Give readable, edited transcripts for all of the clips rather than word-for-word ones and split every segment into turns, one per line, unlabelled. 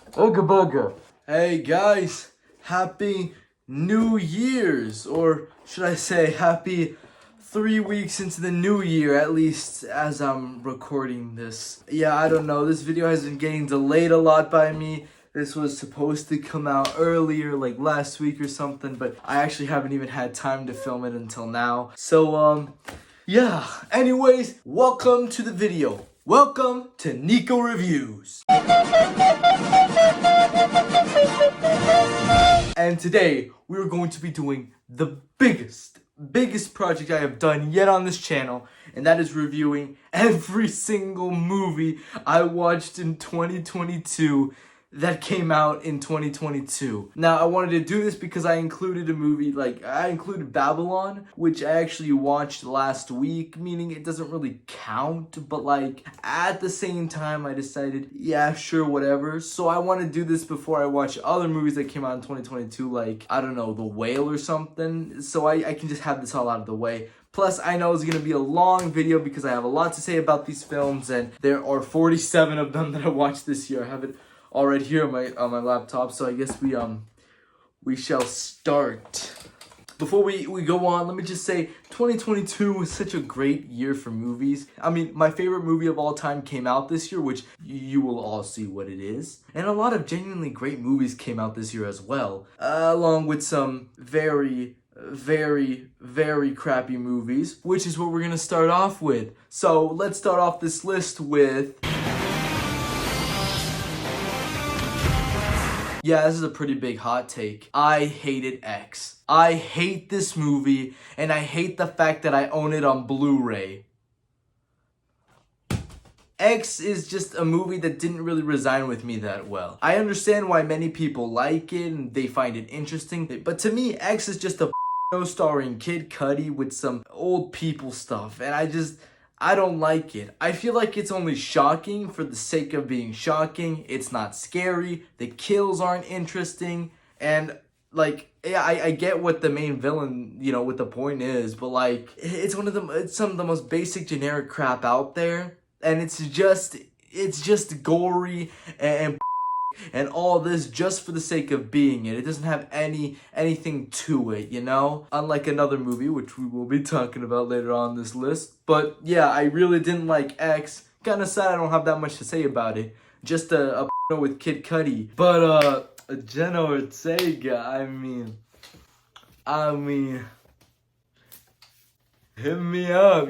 Ooga booga. Hey guys, happy New Year's, or should I say happy 3 weeks into the new year, at least as I'm recording this. Yeah, I don't know, this video has been getting delayed a lot by me. This was supposed to come out earlier, like last week or something, but I actually haven't even had time to film it until now. So, yeah. Anyways, welcome to the video. Welcome to Nico Reviews. And today, we're going to be doing the biggest project I have done yet on this channel, and that is reviewing every single movie I watched in 2022 that came out in 2022. Now, I wanted to do this because I included a movie, I included Babylon, which I actually watched last week, meaning it doesn't really count, but at the same time, I decided, yeah, sure, whatever. So I want to do this before I watch other movies that came out in 2022, I don't know, The Whale or something, so I can just have this all out of the way. Plus, I know it's going to be a long video because I have a lot to say about these films, and there are 47 of them that I watched this year. I have it all right here on my laptop, so I guess we shall start. Before we go on, let me just say 2022 was such a great year for movies. I mean, my favorite movie of all time came out this year, which you will all see what it is. And a lot of genuinely great movies came out this year as well, along with some very crappy movies, which is what we're gonna start off with. So let's start off this list with... Yeah, this is a pretty big hot take. I hated X. I hate this movie, and I hate the fact that I own it on Blu-ray. X is just a movie that didn't really resonate with me that well. I understand why many people like it and they find it interesting, but to me, X is just a starring Kid Cudi with some old people stuff, and I don't like it. I feel like it's only shocking for the sake of being shocking. It's not scary. The kills aren't interesting. And yeah, I get what the main villain, what the point is, but it's some of the most basic generic crap out there. And it's just gory and all this just for the sake of being it. It doesn't have anything to it, Unlike another movie, which we will be talking about later on this list. But yeah, I really didn't like X. Kinda sad I don't have that much to say about it. Just a with Kid Cudi. But Jenna Ortega, I mean... Hit me up,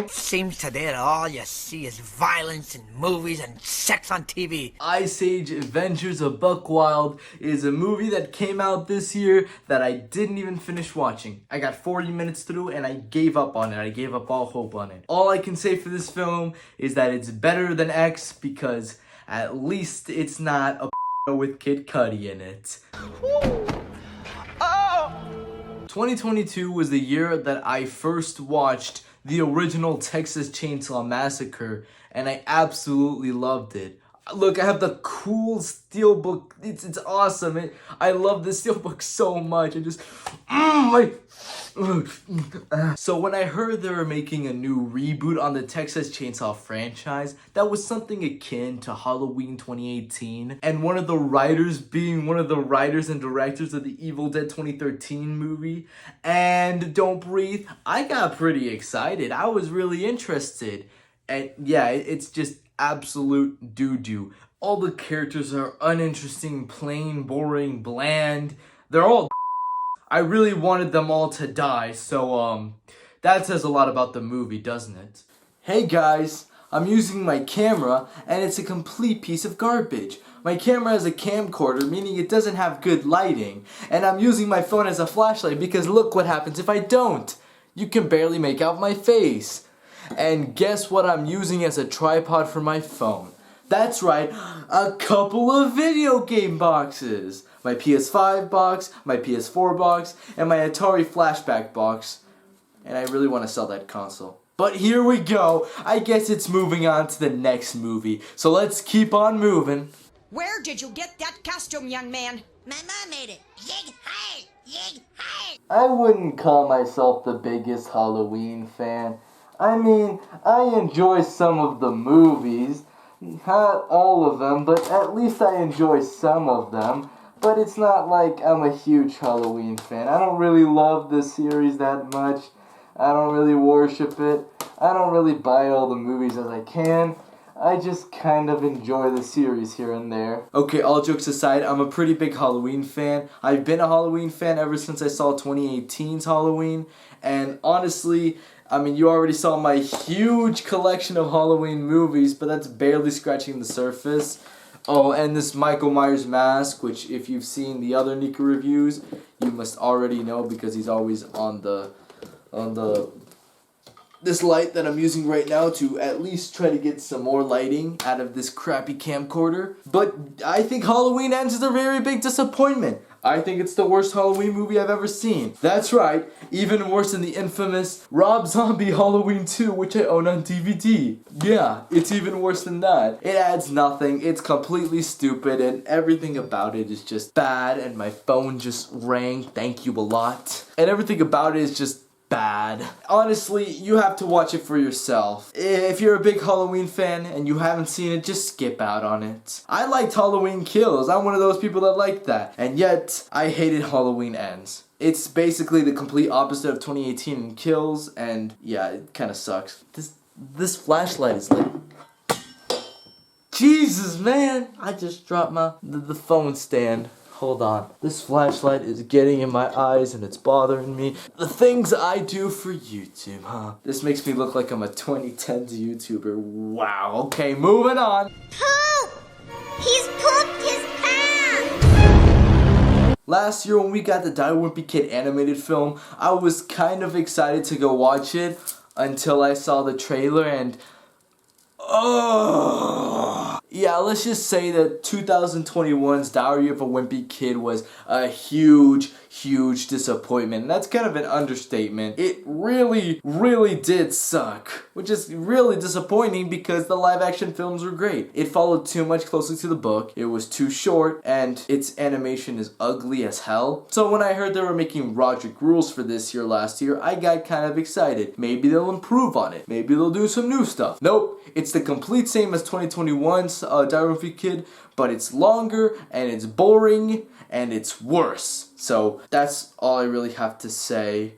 Seems today that all you see is violence in movies and sex on TV.
Ice Age Adventures of Buck Wild is a movie that came out this year that I didn't even finish watching. I got 40 minutes through and I gave up on it. I gave up all hope on it. All I can say for this film is that it's better than X because at least it's not a with Kid Cudi in it. 2022 was the year that I first watched the original Texas Chainsaw Massacre, and I absolutely loved it. Look, I have the cool steelbook. It's awesome. I love the steelbook so much. So when I heard they were making a new reboot on the Texas Chainsaw franchise, that was something akin to Halloween 2018, and one of the writers being one of the writers and directors of the Evil Dead 2013 movie, and Don't Breathe, I got pretty excited. I was really interested. And yeah, it's just absolute doo-doo. All the characters are uninteresting, plain, boring, bland. They're all I really wanted them all to die, so that says a lot about the movie, doesn't it? Hey guys, I'm using my camera and it's a complete piece of garbage. My camera has a camcorder, meaning it doesn't have good lighting, and I'm using my phone as a flashlight because look what happens if I don't. You can barely make out my face. And guess what I'm using as a tripod for my phone? That's right, a couple of video game boxes. My PS5 box, my PS4 box, and my Atari Flashback box. And I really want to sell that console. But here we go. I guess it's moving on to the next movie. So let's keep on moving.
Where did you get that costume, young man?
My mom made it. Yig hey! Yig hey!
I wouldn't call myself the biggest Halloween fan. I mean, I enjoy some of the movies. Not all of them, but at least I enjoy some of them. But it's not like I'm a huge Halloween fan. I don't really love the series that much. I don't really worship it. I don't really buy all the movies as I can. I just kind of enjoy the series here and there. Okay, all jokes aside, I'm a pretty big Halloween fan. I've been a Halloween fan ever since I saw 2018's Halloween. And honestly, I mean, you already saw my huge collection of Halloween movies, but that's barely scratching the surface. Oh, and this Michael Myers mask, which if you've seen the other Nika reviews, you must already know because he's always on this light that I'm using right now to at least try to get some more lighting out of this crappy camcorder. But I think Halloween Ends is a very big disappointment. I think it's the worst Halloween movie I've ever seen. That's right, even worse than the infamous Rob Zombie Halloween 2, which I own on DVD. Yeah, it's even worse than that. It adds nothing, it's completely stupid, and everything about it is just bad, and my phone just rang, thank you a lot. And everything about it is just bad. Honestly, you have to watch it for yourself. If you're a big Halloween fan and you haven't seen it, just skip out on it. I liked Halloween Kills. I'm one of those people that liked that. And yet, I hated Halloween Ends. It's basically the complete opposite of 2018 in Kills, and yeah, it kind of sucks. This flashlight is like... Jesus, man! I just dropped the phone stand. Hold on. This flashlight is getting in my eyes and it's bothering me. The things I do for YouTube, huh? This makes me look like I'm a 2010s YouTuber. Wow. Okay, moving on.
Poop! He's pooped his pants!
Last year when we got the Die Wimpy Kid animated film, I was kind of excited to go watch it until I saw the trailer and... Oh, yeah, let's just say that 2021's Diary of a Wimpy Kid was a huge disappointment. And that's kind of an understatement. It really did suck, which is really disappointing because the live action films were great. It followed too much closely to the book, it was too short, and its animation is ugly as hell. So when I heard they were making Roderick Rules for this year last year, I got kind of excited. Maybe they'll improve on it. Maybe they'll do some new stuff. Nope, it's the complete same as 2021's Diary of a Wimpy Kid, but it's longer, and it's boring, and it's worse. So that's all I really have to say.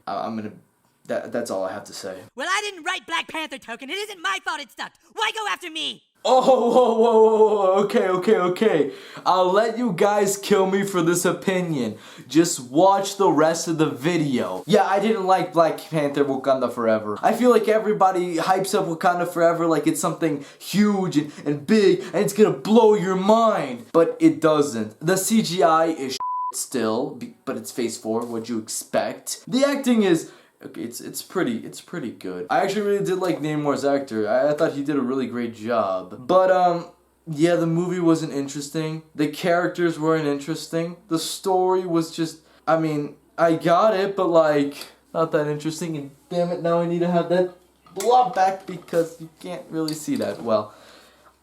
That's all I have to say.
Well, I didn't write Black Panther Token. It isn't my fault it sucked. Why go after me?
Oh, okay. I'll let you guys kill me for this opinion. Just watch the rest of the video. Yeah, I didn't like Black Panther Wakanda Forever. I feel like everybody hypes up Wakanda Forever like it's something huge and big and it's gonna blow your mind. But it doesn't. The CGI is still, but it's phase 4, what'd you expect? The acting is... Okay, it's pretty good. I actually really did like Namor's actor. I thought he did a really great job. But yeah, the movie wasn't interesting. The characters weren't interesting. The story was just, I mean, I got it, but like not that interesting. And damn it, now I need to have that blob back because you can't really see that well.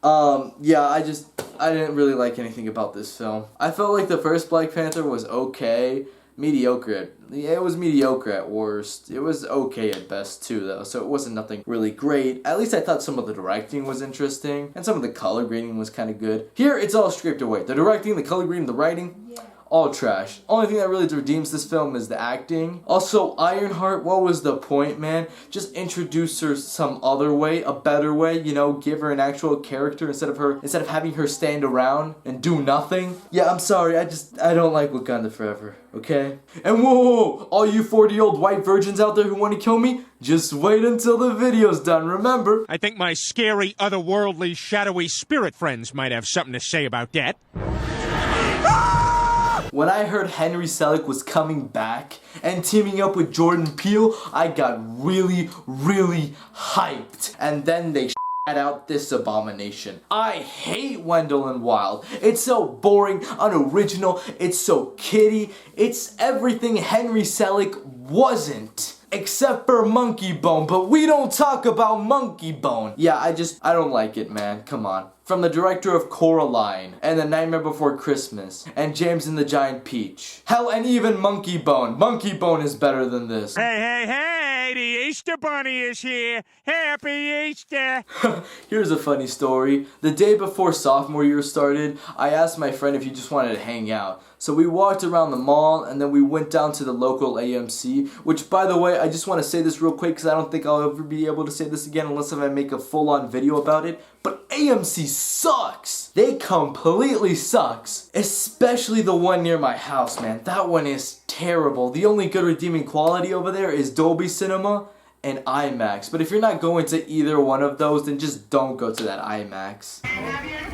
Yeah, I didn't really like anything about this film. I felt like the first Black Panther was okay. Mediocre. It was mediocre at worst. It was okay at best too though, so it wasn't nothing really great. At least I thought some of the directing was interesting, and some of the color grading was kind of good. Here, it's all scraped away. The directing, the color grading, the writing, all trash. Only thing that really redeems this film is the acting. Also, Ironheart, what was the point, man? Just introduce her some other way, a better way, you know, give her an actual character instead of having her stand around and do nothing. Yeah, I'm sorry, I don't like Wakanda Forever, okay? And whoa, all you 40-year-old white virgins out there who want to kill me, just wait until the video's done, remember?
I think my scary, otherworldly, shadowy spirit friends might have something to say about that.
When I heard Henry Selick was coming back and teaming up with Jordan Peele, I got really hyped. And then they out this abomination. I hate Wendell and Wild. It's so boring, unoriginal, it's so kiddie, it's everything Henry Selick wasn't. Except for Monkey Bone, but we don't talk about Monkey Bone. Yeah, I don't like it, man. Come on. From the director of Coraline, and The Nightmare Before Christmas, and James and the Giant Peach. Hell, and even Monkey Bone. Monkey Bone is better than this.
Hey! Hey, the Easter Bunny is here. Happy Easter.
Here's a funny story. The day before sophomore year started, I asked my friend if he just wanted to hang out. So we walked around the mall and then we went down to the local AMC, which, by the way, I just want to say this real quick because I don't think I'll ever be able to say this again unless I make a full-on video about it. But AMC sucks! They completely sucks. Especially the one near my house, man. That one is terrible. The only good redeeming quality over there is Dolby Cinema and IMAX. But if you're not going to either one of those, then just don't go to that IMAX.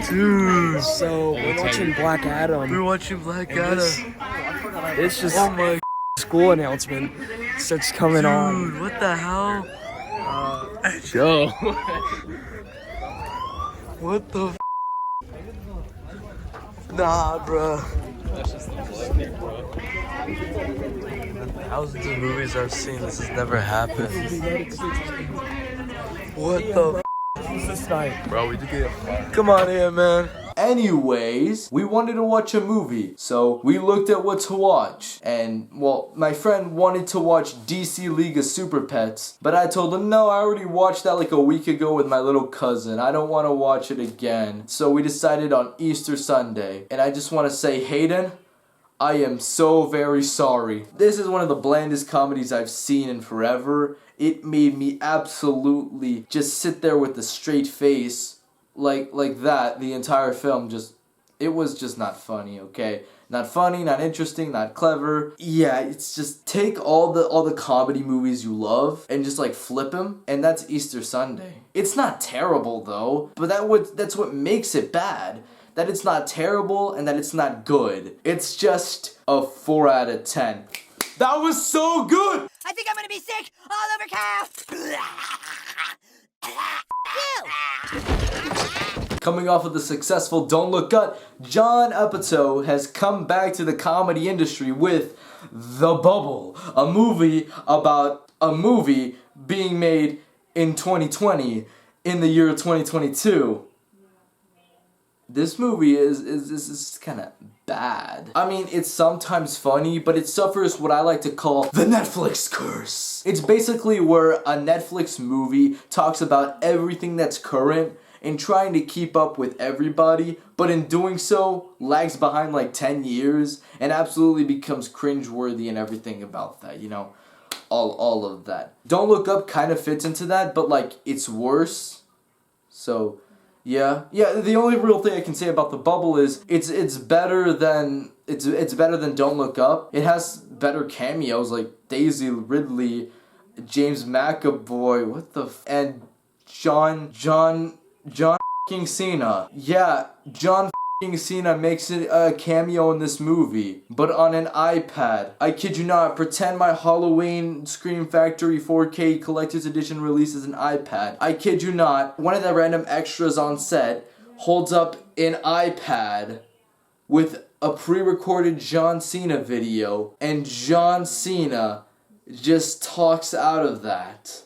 Dude, so we're watching Black Adam.
We're watching Black Adam.
It's just
Oh my
school announcement starts coming on.
dude, what the hell?
Yo.
What the f? Nah, bro. Thousands of movies I've seen, this has never happened. What the f?
Bro, we did get
Come on here, man. Anyways, we wanted to watch a movie, so we looked at what to watch. And, well, my friend wanted to watch DC League of Super Pets, but I told him, no, I already watched that like a week ago with my little cousin. I don't want to watch it again. So we decided on Easter Sunday. And I just want to say, Hayden, I am so very sorry. This is one of the blandest comedies I've seen in forever. It made me absolutely just sit there with a straight face like that the entire film. It was just not funny, okay? Not funny, not interesting, not clever. Yeah, it's just take all the comedy movies you love and just like flip them, and that's Easter Sunday. It's not terrible though, but that's what makes it bad. That it's not terrible and that it's not good. It's just a 4 out of 10. That was so good!
I think I'm gonna be sick all over cow.
Coming off of the successful Don't Look Up, John Apatow has come back to the comedy industry with The Bubble, a movie about a movie being made in 2020 in the year 2022. This movie is kind of bad. I mean, it's sometimes funny, but it suffers what I like to call the Netflix curse. It's basically where a Netflix movie talks about everything that's current and trying to keep up with everybody, but in doing so, lags behind like 10 years and absolutely becomes cringeworthy and everything about that, you know? All of that. Don't Look Up kind of fits into that, but like, it's worse. So... Yeah, the only real thing I can say about The Bubble is it's better than Don't Look Up. It has better cameos like Daisy Ridley, James McAvoy, and John f***ing Cena. Yeah, John f***ing Cena makes it a cameo in this movie, but on an iPad. I kid you not, pretend my Halloween Scream Factory 4K Collector's Edition release is an iPad. I kid you not, one of the random extras on set holds up an iPad with a pre-recorded John Cena video, and John Cena just talks out of that.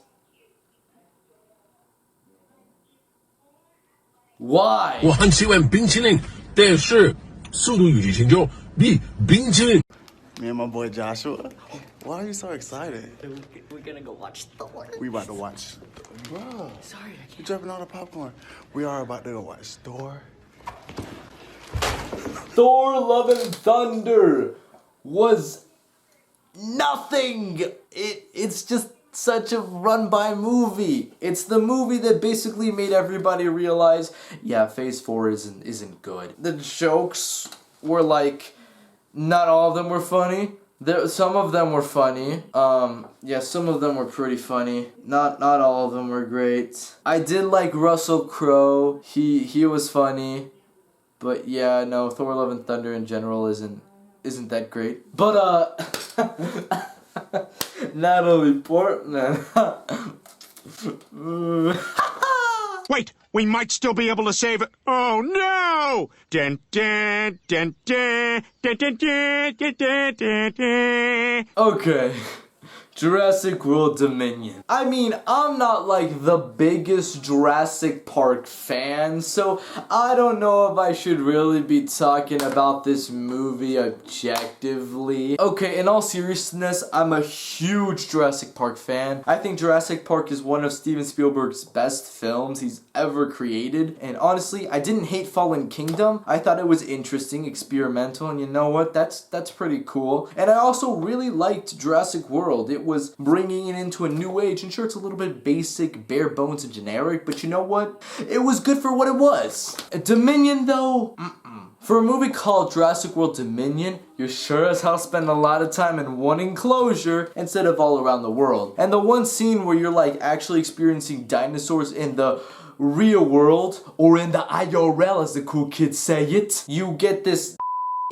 Why?
我很喜欢冰淇淋，但是《速度与激情》中比冰淇淋。
Me and my boy Joshua. Why are you so excited?
We're gonna go watch Thor.
We about to watch. Bro,
Sorry, I can't.
you dropping all the popcorn. We are about to go watch Thor.
Thor Love and Thunder was nothing. It's just such a run-by movie. It's the movie that basically made everybody realize, yeah, Phase 4 isn't good. The jokes were like, not all of them were funny. Some of them were funny. Yeah, some of them were pretty funny. Not all of them were great. I did like Russell Crowe. He was funny. But yeah, no, Thor Love and Thunder in general isn't that great. But Natalie Portman.
Wait, we might still be able to save it. Oh no! Dun, dun, dun, dun, dun, dun, dun, dun, dun, dun, dun.
Okay. Jurassic World Dominion. I mean, I'm not like the biggest Jurassic Park fan, so I don't know if I should really be talking about this movie objectively. Okay, in all seriousness, I'm a huge Jurassic Park fan. I think Jurassic Park is one of Steven Spielberg's best films he's ever created, and honestly, I didn't hate Fallen Kingdom. I thought it was interesting, experimental, and you know what? That's pretty cool. And I also really liked Jurassic World. It was bringing it into a new age, and sure, it's a little bit basic, bare bones, and generic, but you know what? It was good for what it was. Dominion, though, For a movie called Jurassic World Dominion, you sure as hell spend a lot of time in one enclosure instead of all around the world. And the one scene where you're like actually experiencing dinosaurs in the real world, or in the IRL as the cool kids say it, you get this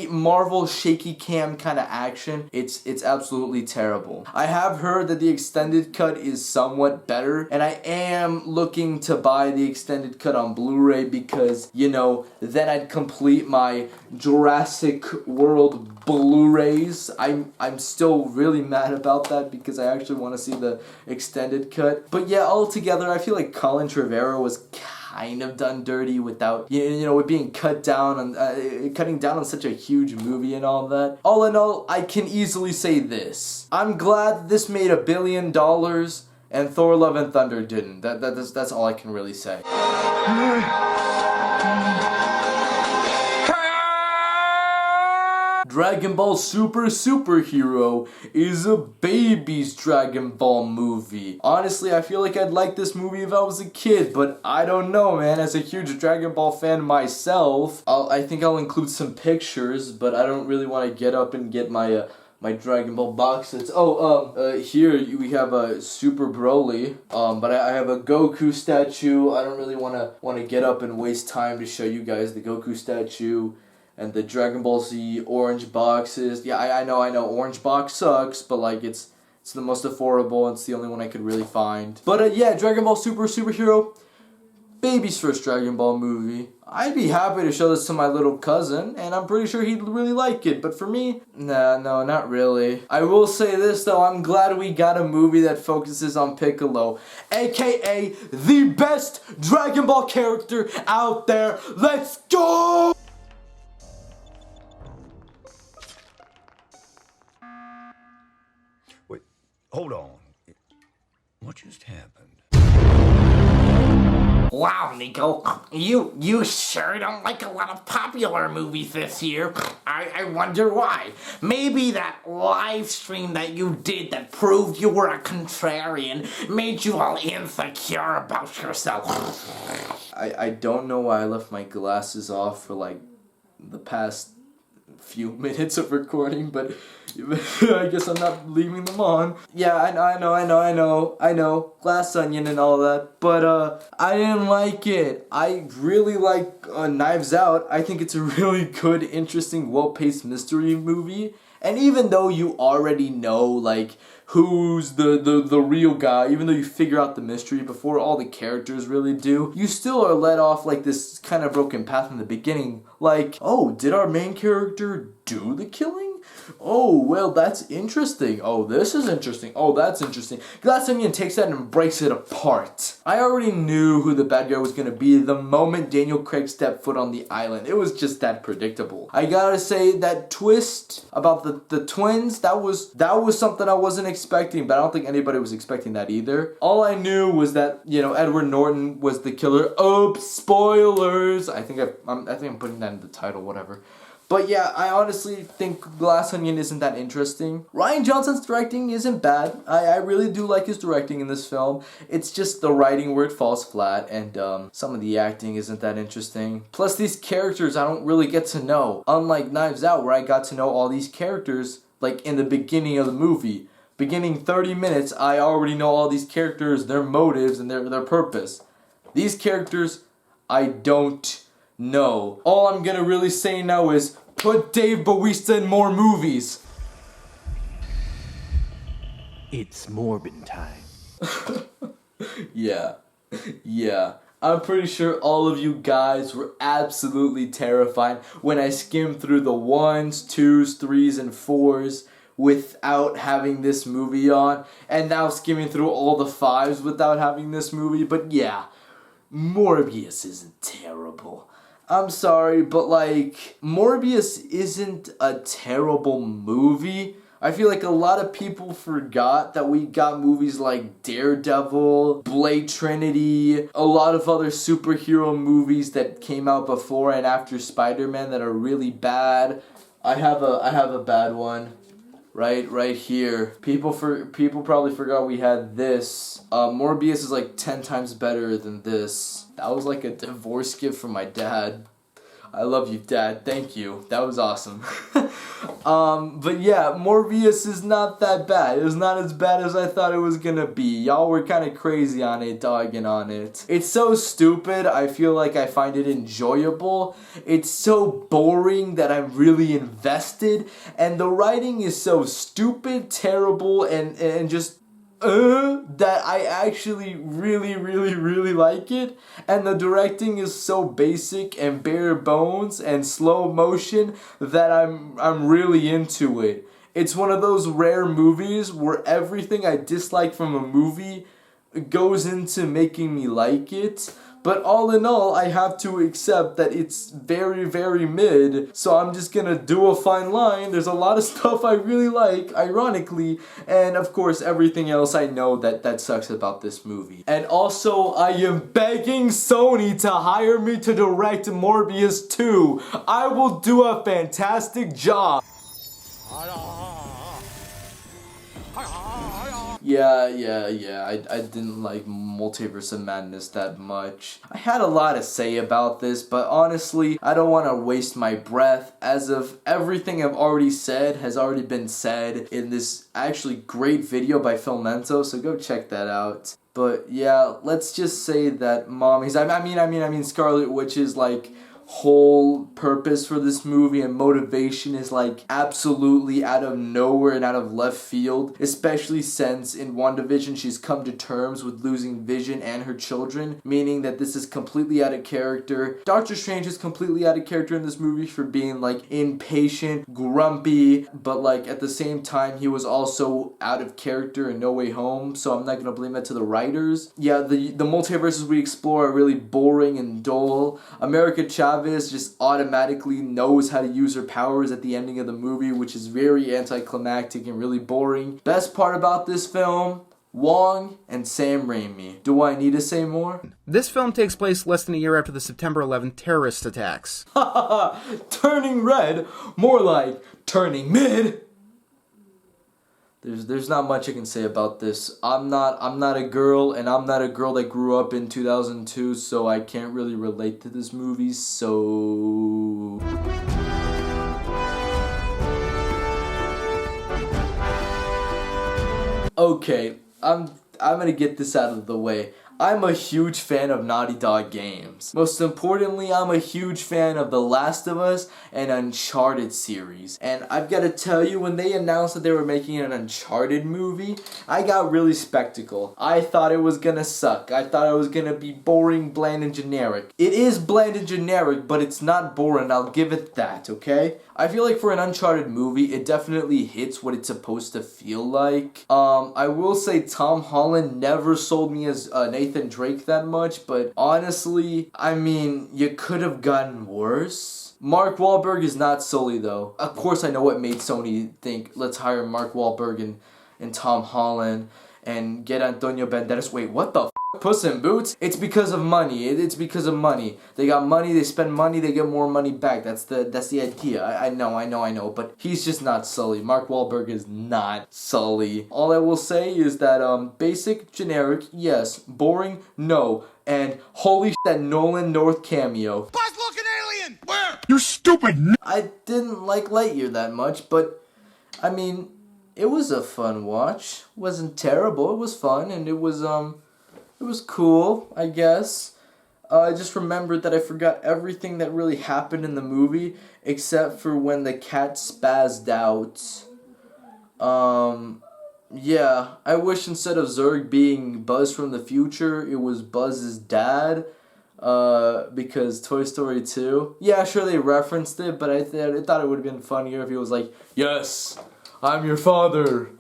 Marvel shaky cam kind of action. It's absolutely terrible. I have heard that the extended cut is somewhat better, and I am looking to buy the extended cut on Blu-ray because, you know, then I'd complete my Jurassic World Blu-rays. I'm still really mad about that because I actually want to see the extended cut. But yeah, altogether, I feel like Colin Trevorrow was kind of done dirty without, you know, with being cutting down on such a huge movie and all that. All in all, I can easily say this: I'm glad this made $1 billion and Thor: Love and Thunder didn't. That's all I can really say. Dragon Ball Super Superhero is a baby's Dragon Ball movie. Honestly, I feel like I'd like this movie if I was a kid, but I don't know, man. As a huge Dragon Ball fan myself, I think I'll include some pictures, but I don't really want to get up and get my my Dragon Ball box sets. Here we have a Super Broly, but I have a Goku statue. I don't really want to get up and waste time to show you guys the Goku statue. And the Dragon Ball Z orange boxes. Yeah, I know, orange box sucks, but like it's the most affordable and it's the only one I could really find. But yeah, Dragon Ball Superhero, baby's first Dragon Ball movie. I'd be happy to show this to my little cousin, and I'm pretty sure he'd really like it, but for me, no, not really. I will say this though, I'm glad we got a movie that focuses on Piccolo, aka the best Dragon Ball character out there. Let's go!
Hold on. What just happened?
Wow, Nico, you sure don't like a lot of popular movies this year. I wonder why. Maybe that live stream that you did that proved you were a contrarian made you all insecure about yourself.
I don't know why I left my glasses off for like the past few minutes of recording, but I guess I'm not leaving them on. Yeah, I know, Glass Onion and all that, but I didn't like it. I really like Knives Out. I think it's a really good, interesting, well-paced mystery movie. And even though you already know, like, who's the real guy, even though you figure out the mystery before all the characters really do, you still are led off like this kind of broken path in the beginning. Like, oh, did our main character do the killing? Oh, well, that's interesting. Oh, this is interesting. Oh, that's interesting. Glass Onion takes that and breaks it apart. I already knew who the bad guy was going to be the moment Daniel Craig stepped foot on the island. It was just that predictable. I gotta say, that twist about the twins, that was something I wasn't expecting, but I don't think anybody was expecting that either. All I knew was that, you know, Edward Norton was the killer. Oops, spoilers. I think I'm putting that in the title, whatever. But yeah, I honestly think Glass Onion isn't that interesting. Rian Johnson's directing isn't bad. I really do like his directing in this film. It's just the writing where it falls flat, and some of the acting isn't that interesting. Plus, these characters I don't really get to know. Unlike Knives Out, where I got to know all these characters, like, in the beginning of the movie. Beginning 30 minutes, I already know all these characters, their motives, and their purpose. These characters, I don't know. All I'm gonna really say now is, put Dave Bautista in more movies.
It's Morbin time.
Yeah. I'm pretty sure all of you guys were absolutely terrified when I skimmed through the 1s, 2s, 3s, and 4s without having this movie on, and now skimming through all the 5s without having this movie. But yeah, Morbius isn't terrible. I'm sorry, but like, Morbius isn't a terrible movie. I feel like a lot of people forgot that we got movies like Daredevil, Blade Trinity, a lot of other superhero movies that came out before and after Spider-Man that are really bad. I have a bad one. Right here. People probably forgot we had this. Morbius is like 10 times better than this. That was like a divorce gift from my dad. I love you, Dad. Thank you. That was awesome. But yeah, Morbius is not that bad. It's not as bad as I thought it was gonna be. Y'all were kind of crazy on it, dogging on it. It's so stupid, I feel like I find it enjoyable. It's so boring that I'm really invested. And the writing is so stupid, terrible, and just that I actually really like it. And the directing is so basic and bare bones and slow motion that I'm really into it. It's one of those rare movies where everything I dislike from a movie goes into making me like it. But all in all, I have to accept that it's very mid, so I'm just gonna do a fine line. There's a lot of stuff I really like, ironically, and of course everything else I know that sucks about this movie. And also, I am begging Sony to hire me to direct Morbius 2. I will do a fantastic job. Yeah, I didn't like Multiverse of Madness that much. I had a lot to say about this, but honestly, I don't want to waste my breath, as of everything I've already said has already been said in this actually great video by Filmento, so go check that out. But yeah, let's just say that I mean Scarlet Witch's like whole purpose for this movie and motivation is like absolutely out of nowhere and out of left field, especially since in WandaVision she's come to terms with losing Vision and her children, meaning that this is completely out of character. Doctor Strange is completely out of character in this movie for being like impatient, grumpy, but like at the same time he was also out of character in No Way Home, so I'm not gonna blame that to the writers. Yeah, the multiverses we explore are really boring and dull. America Chavez just automatically knows how to use her powers at the ending of the movie, which is very anticlimactic and really boring. Best part about this film, Wong and Sam Raimi. Do I need to say more?
This film takes place less than a year after the September 11th terrorist attacks.
Turning red, more like turning mid. There's not much I can say about this. I'm not a girl, and I'm not a girl that grew up in 2002, so I can't really relate to this movie, so... Okay, I'm gonna get this out of the way. I'm a huge fan of Naughty Dog games. Most importantly, I'm a huge fan of The Last of Us and Uncharted series. And I've got to tell you, when they announced that they were making an Uncharted movie, I got really skeptical. I thought it was gonna suck. I thought it was gonna be boring, bland, and generic. It is bland and generic, but it's not boring, I'll give it that, okay? I feel like for an Uncharted movie, it definitely hits what it's supposed to feel like. I will say Tom Holland never sold me as Nathan Drake that much, but honestly, I mean, you could have gotten worse. Mark Wahlberg is not Sully though. Of course I know what made Sony think, let's hire Mark Wahlberg and Tom Holland and get Antonio Banderas. Wait, what the f***? Puss in Boots? It's because of money. It's because of money. They got money, they spend money, they get more money back. That's the idea. I know. But he's just not Sully. Mark Wahlberg is not Sully. All I will say is that basic, generic, yes. Boring, no. And holy shit, that Nolan North cameo.
Buzz-looking alien! Where? You stupid
I didn't like Lightyear that much, but I mean, it was a fun watch. It wasn't terrible. It was fun, and it was cool, I guess. I just remembered that I forgot everything that really happened in the movie, except for when the cat spazzed out. Yeah, I wish instead of Zurg being Buzz from the future, it was Buzz's dad, because Toy Story 2. Yeah, sure they referenced it, but I thought it would have been funnier if he was like, yes, I'm your father.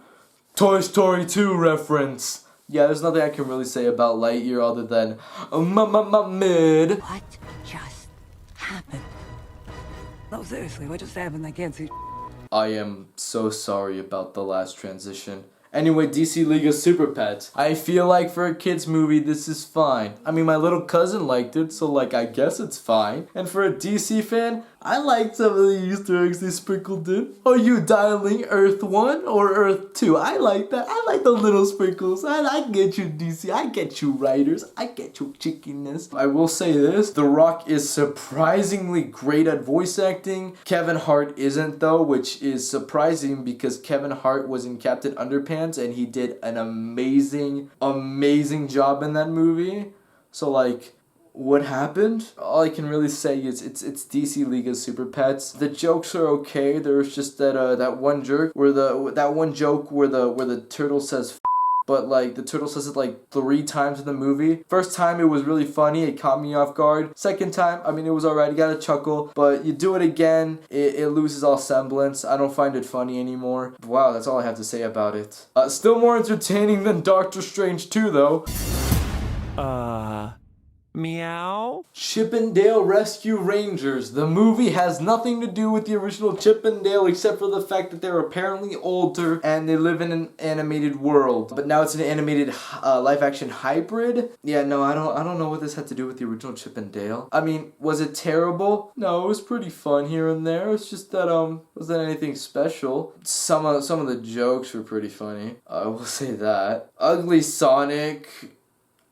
Toy Story 2 reference. Yeah, there's nothing I can really say about Lightyear other than mid.
What just happened? No, seriously, what just happened? I can't see.
I am so sorry about the last transition. Anyway, DC League of Super Pets. I feel like for a kid's movie, this is fine. I mean, my little cousin liked it, so like, I guess it's fine. And for a DC fan, I liked some of the Easter eggs they sprinkled in. Are you dialing Earth 1 or Earth 2? I like that. I like the little sprinkles. I get you, DC. I get you, writers. I get you, chickiness. I will say this. The Rock is surprisingly great at voice acting. Kevin Hart isn't, though, which is surprising because Kevin Hart was in Captain Underpants and he did an amazing job in that movie. So, like, what happened? All I can really say is it's DC League of Super Pets. The jokes are okay. There's just that one joke where the turtle says f***, but like the turtle says it like 3 times in the movie. First time it was really funny. It caught me off guard. Second time, I mean, it was alright. You got a chuckle, but you do it again, it loses all semblance. I don't find it funny anymore. Wow, that's all I have to say about it. Still more entertaining than Doctor Strange 2 though.
Meow?
Chip 'n Dale Rescue Rangers. The movie has nothing to do with the original Chip 'n Dale except for the fact that they're apparently older and they live in an animated world. But now it's an animated live-action hybrid. Yeah, no, I don't know what this had to do with the original Chip 'n Dale. I mean, was it terrible? No, it was pretty fun here and there. It's just that wasn't anything special. Some of the jokes were pretty funny. I will say that. Ugly Sonic.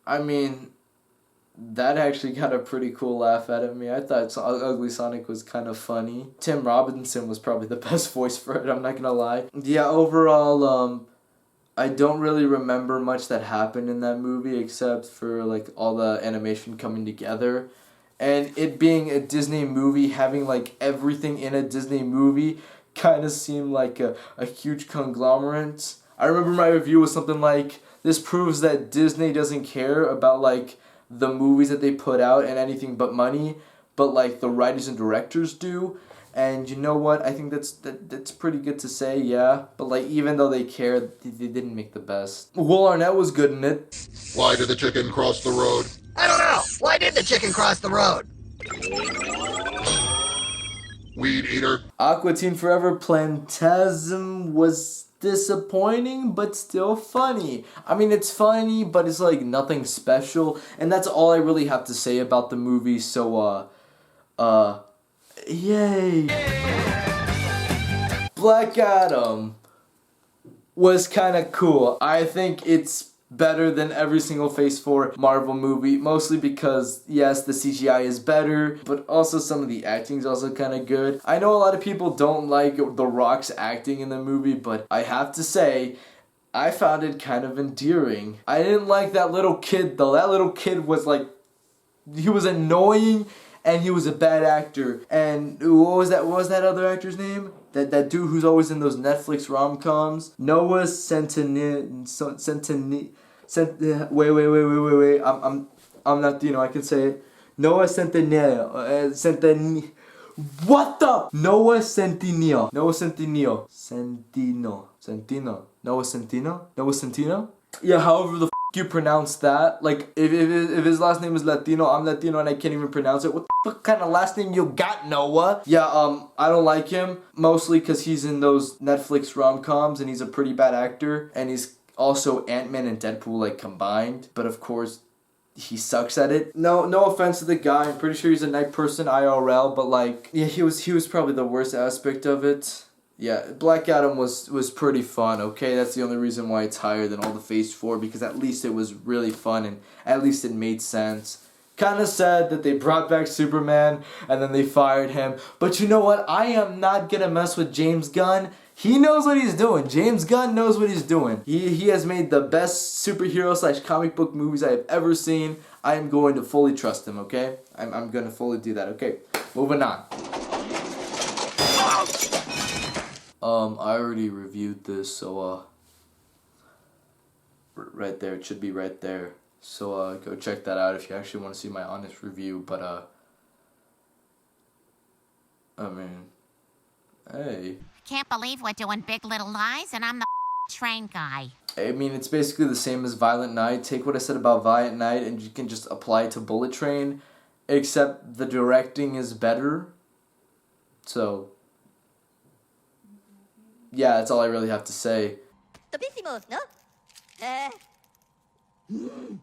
I mean, that actually got a pretty cool laugh out of me. I thought Ugly Sonic was kind of funny. Tim Robinson was probably the best voice for it, I'm not gonna lie. Yeah, overall, I don't really remember much that happened in that movie except for like all the animation coming together. And it being a Disney movie, having like everything in a Disney movie kind of seemed like a huge conglomerate. I remember my review was something like, this proves that Disney doesn't care about like the movies that they put out and anything but money, but like the writers and directors do. And you know what? I think that's pretty good to say, yeah. But like, even though they cared, they didn't make the best. Will Arnett was good in it.
Why did the chicken cross the road?
I don't know. Why did the chicken cross the road?
Weed eater.
Aqua Teen Forever Plantasm was disappointing, but still funny. I mean, it's funny, but it's like nothing special, and that's all I really have to say about the movie. So, yay! Black Adam was kind of cool. I think it's better than every single Phase 4 Marvel movie, mostly because, yes, the CGI is better, but also some of the acting is also kind of good. I know a lot of people don't like The Rock's acting in the movie, but I have to say, I found it kind of endearing. I didn't like that little kid, though. That little kid was like, he was annoying, and he was a bad actor. And what was that other actor's name? That dude who's always in those Netflix rom-coms? Noah Centineo. Wait. I'm Latino. I can say it. Noah Centineo. What the? Noah Centineo. Noah Centineo. Noah Centino. Yeah, however the you pronounce that. Like, if his last name is Latino, I'm Latino and I can't even pronounce it. What the fuck kind of last name you got, Noah? Yeah, I don't like him. Mostly because he's in those Netflix rom-coms and he's a pretty bad actor. And he's also Ant-Man and Deadpool, like, combined. But of course, he sucks at it. No offense to the guy. I'm pretty sure he's a nice person IRL. But, like, yeah, he was probably the worst aspect of it. Yeah, Black Adam was pretty fun, okay? That's the only reason why it's higher than all the Phase 4, because at least it was really fun and at least it made sense. Kinda sad that they brought back Superman and then they fired him. But you know what? I am not gonna mess with James Gunn. He knows what he's doing. James Gunn knows what he's doing. He has made the best superhero / comic book movies I have ever seen. I am going to fully trust him, okay? I'm gonna fully do that, okay? Moving on. I already reviewed this, so, right there, it should be right there. So, go check that out if you actually want to see my honest review, but, I mean, Hey.
Can't believe we're doing Big Little Lies and I'm the train guy.
I mean, it's basically the same as Violent Night. Take what I said about Violent Night and you can just apply it to Bullet Train, except the directing is better. So, yeah, that's all I really have to say.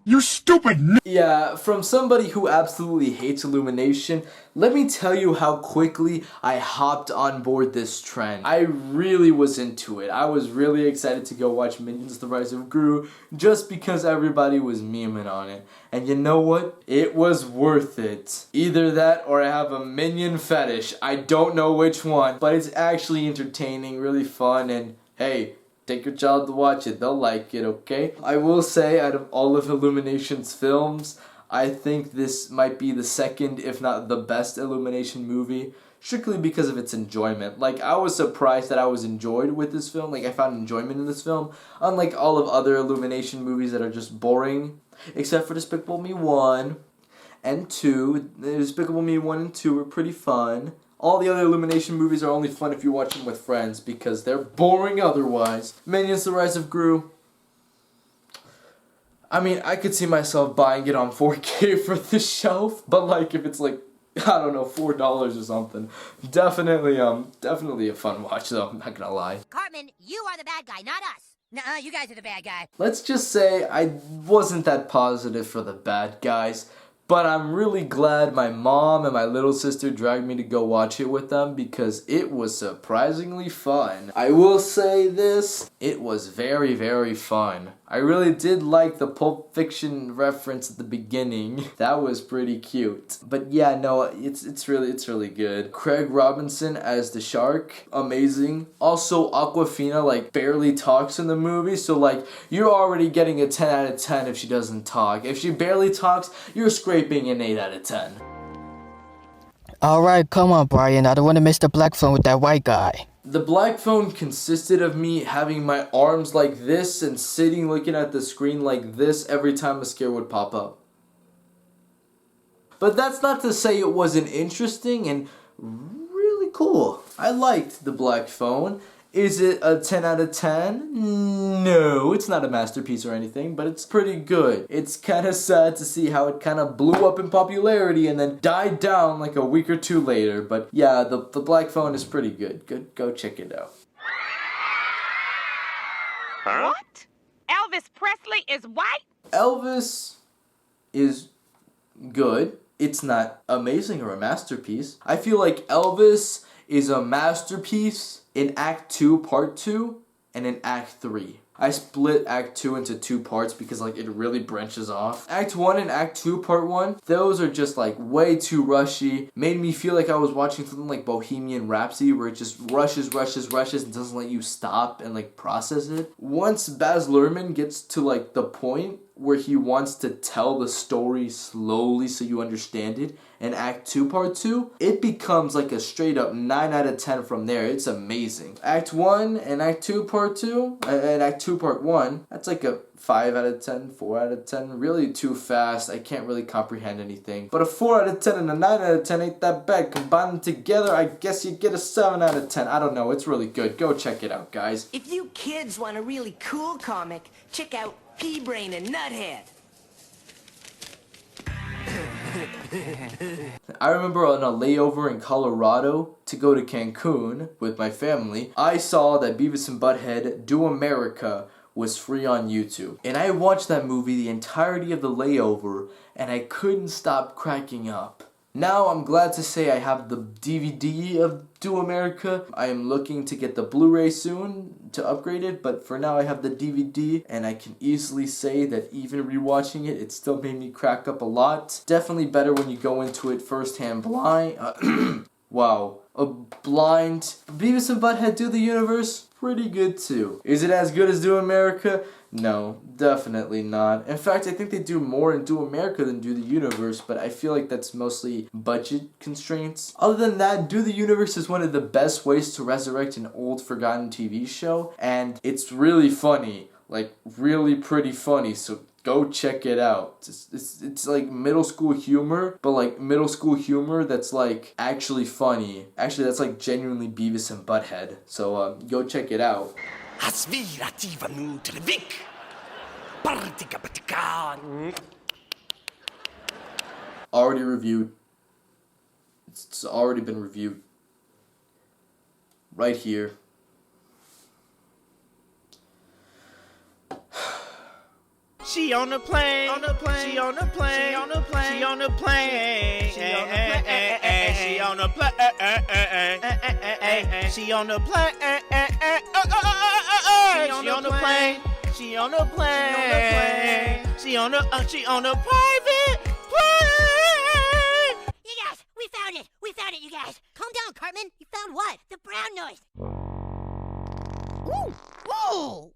You stupid
Yeah, from somebody who absolutely hates Illumination, let me tell you how quickly I hopped on board this trend. I really was into it. I was really excited to go watch Minions: The Rise of Gru just because everybody was memeing on it. And you know what? It was worth it. Either that or I have a Minion fetish. I don't know which one, but it's actually entertaining, really fun, and hey, take your child to watch it. They'll like it, okay? I will say, out of all of Illumination's films, I think this might be the second, if not the best Illumination movie, strictly because of its enjoyment. Like, I was surprised that I was enjoyed with this film. Like, I found enjoyment in this film, unlike all of other Illumination movies that are just boring, except for Despicable Me 1 and 2. Despicable Me 1 and 2 were pretty fun. All the other Illumination movies are only fun if you watch them with friends because they're boring otherwise. Minions: The Rise of Gru. I mean, I could see myself buying it on 4K for the shelf, but like if it's like, I don't know, $4 or something. Definitely a fun watch though, I'm not gonna lie.
Cartman, you are the bad guy, not us. Nuh-uh, you guys are the bad guy.
Let's just say I wasn't that positive for the bad guys. But I'm really glad my mom and my little sister dragged me to go watch it with them because it was surprisingly fun. I will say this, it was very, very fun. I really did like the Pulp Fiction reference at the beginning. That was pretty cute. But yeah, no, it's really good. Craig Robinson as the shark, amazing. Also, Awkwafina like barely talks in the movie, so like you're already getting a 10 out of 10 if she doesn't talk. If she barely talks, you're scraping an 8 out of 10.
Alright, come on, Brian. I don't want to miss the black phone with that white guy.
The black phone consisted of me having my arms like this and sitting looking at the screen like this every time a scare would pop up. But that's not to say it wasn't interesting and really cool. I liked the black phone. Is it a 10 out of 10? No, it's not a masterpiece or anything, but it's pretty good. It's kind of sad to see how it kind of blew up in popularity and then died down like a week or two later. But yeah, the black phone is pretty good. Go check it out.
What? Elvis Presley is white?
Elvis is good. It's not amazing or a masterpiece. I feel like Elvis is a masterpiece in Act 2, Part 2, and in Act 3. I split Act 2 into 2 parts because like it really branches off. Act 1 and Act 2 Part 1, those are just like way too rushy. Made me feel like I was watching something like Bohemian Rhapsody where it just rushes and doesn't let you stop and like process it. Once Baz Luhrmann gets to like the point where he wants to tell the story slowly so you understand it, in Act 2 Part 2, it becomes like a straight up 9 out of 10 from there. It's amazing. Act 1 and Act 2 Part 2, and Act 2 Part 1, that's like a 5 out of 10, 4 out of 10. Really too fast. I can't really comprehend anything. But a 4 out of 10 and a 9 out of 10 ain't that bad. Combine them together, I guess you get a 7 out of 10. I don't know. It's really good. Go check it out, guys.
If you kids want a really cool comic, check out P-Brain and Nuthead.
I remember on a layover in Colorado to go to Cancun with my family, I saw that Beavis and Butthead Do America was free on YouTube. And I watched that movie the entirety of the layover and I couldn't stop cracking up. Now I'm glad to say I have the DVD of Do America. I am looking to get the Blu-ray soon to upgrade it, but for now I have the DVD and I can easily say that even rewatching it, it still made me crack up a lot. Definitely better when you go into it firsthand blind. Wow. A blind Beavis and Butthead Do the Universe? Pretty good too. Is it as good as Do America? No, definitely not. In fact, I think they do more in Do America than Do the Universe, but I feel like that's mostly budget constraints. Other than that, Do the Universe is one of the best ways to resurrect an old forgotten TV show, and it's really funny. Like, really pretty funny, so Go check it out. It's like middle school humor, but like middle school humor that's like actually funny. Actually, that's like genuinely Beavis and Butthead. So go check it out. Already reviewed. It's already been reviewed. Right here.
She on the plane, on the plane, she on the plane, on the plane, she on the plane, she on the plane, she on the plane, she on the plane, she on the plane, she on the plane, she on the private plane.
You guys, we found it. We found it, you guys. Calm down, Cartman. You found what? The brown noise. Ooh. Whoa.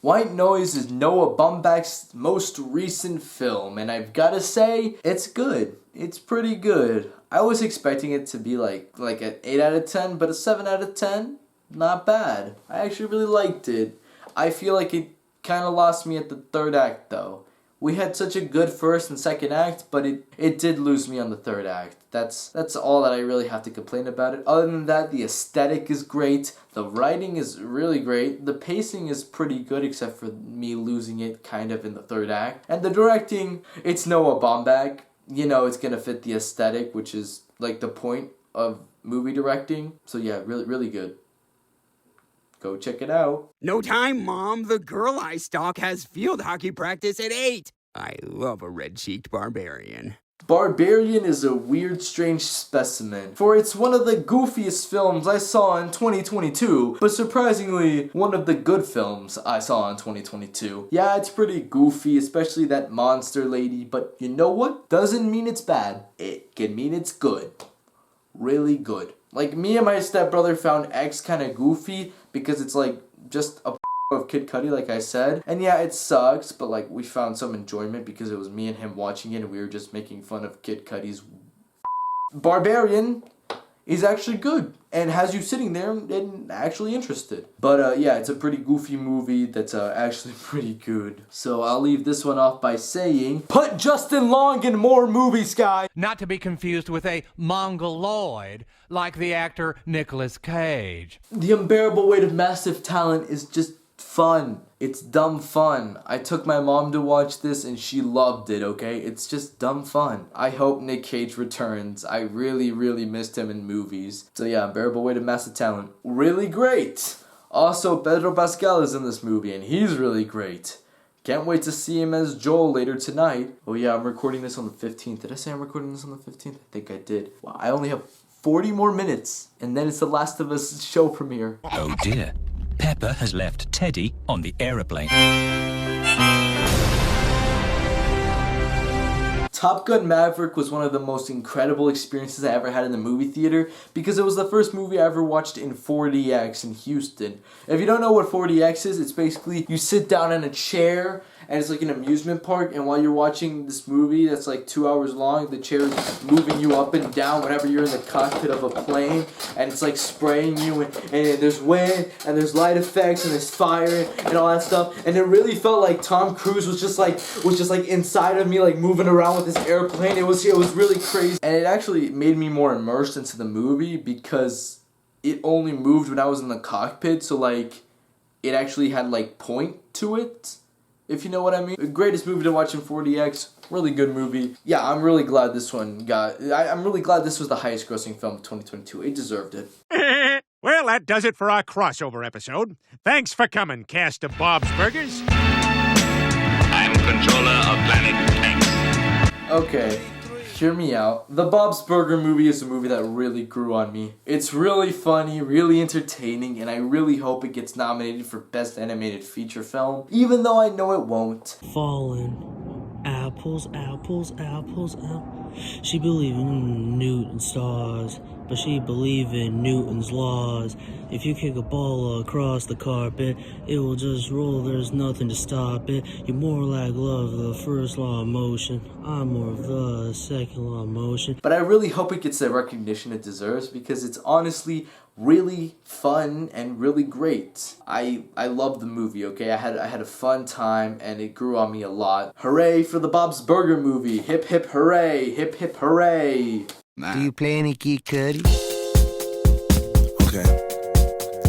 White Noise is Noah Baumbach's most recent film, and I've gotta say, it's good. It's pretty good. I was expecting it to be like an 8 out of 10, but a 7 out of 10? Not bad. I actually really liked it. I feel like it kind of lost me at the third act, though. We had such a good first and second act, but it did lose me on the third act. That's all that I really have to complain about it. Other than that, the aesthetic is great. The writing is really great. The pacing is pretty good, except for me losing it kind of in the third act. And the directing, it's Noah Baumbach. You know, it's gonna fit the aesthetic, which is like the point of movie directing. So yeah, really, really good. Go check it out.
No time, Mom. The girl I stalk has field hockey practice at 8. I love a red-cheeked barbarian.
Barbarian is a weird, strange specimen, for it's one of the goofiest films I saw in 2022, but surprisingly, one of the good films I saw in 2022. Yeah, it's pretty goofy, especially that monster lady, but you know what? Doesn't mean it's bad. It can mean it's good. Really good. Like, me and my stepbrother found X kind of goofy, because it's like, just a of Kid Cudi, like I said. And yeah, it sucks, but like, we found some enjoyment because it was me and him watching it and we were just making fun of Kid Cudi's. Barbarian is actually good and has you sitting there and actually interested. But yeah, it's a pretty goofy movie that's actually pretty good. So I'll leave this one off by saying, put Justin Long in more movies, guys!
Not to be confused with a mongoloid like the actor Nicolas Cage.
The Unbearable Weight of Massive Talent is just fun. It's dumb fun. I took my mom to watch this and she loved it, okay? It's just dumb fun. I hope Nick Cage returns. I really, really missed him in movies. So yeah, Unbearable Weight of Massive Talent. Really great! Also, Pedro Pascal is in this movie and he's really great. Can't wait to see him as Joel later tonight. Oh yeah, I'm recording this on the 15th. Did I say I'm recording this on the 15th? I think I did. Wow, I only have 40 more minutes and then it's The Last of Us show premiere.
Oh dear. Pepper has left Teddy on the aeroplane.
Top Gun Maverick was one of the most incredible experiences I ever had in the movie theater because it was the first movie I ever watched in 4DX in Houston. If you don't know what 4DX is, it's basically you sit down in a chair and it's like an amusement park, and while you're watching this movie that's like 2 hours long, the chair is moving you up and down whenever you're in the cockpit of a plane, and it's like spraying you, and there's wind, and there's light effects, and there's fire, and all that stuff, and it really felt like Tom Cruise was just like inside of me, like moving around with this airplane. It was really crazy, and it actually made me more immersed into the movie because it only moved when I was in the cockpit, so like it actually had like point to it, if you know what I mean. The greatest movie to watch in 4DX. Really good movie. Yeah, I'm really glad this one I'm really glad this was the highest grossing film of 2022. It deserved it.
Well, that does it for our crossover episode. Thanks for coming, cast of Bob's Burgers.
I'm controller of Planet X.
Okay, hear me out. The Bob's Burger movie is a movie that really grew on me. It's really funny, really entertaining, and I really hope it gets nominated for Best Animated Feature Film, even though I know it won't.
Fallen. Apples, apples, apples, apples. She believed in Newton's stars, but she believed in Newton's laws. If you kick a ball across the carpet, it will just roll, there's nothing to stop it. You're more like love, the first law of motion. I'm more of the second law of motion.
But I really hope it gets the recognition it deserves because it's honestly really fun and really great. I loved the movie, okay? I had a fun time and it grew on me a lot. Hooray for the Bob's Burger movie. Hip hip hooray. Hip hip hooray.
Do you play any Kid Cudi?
Okay.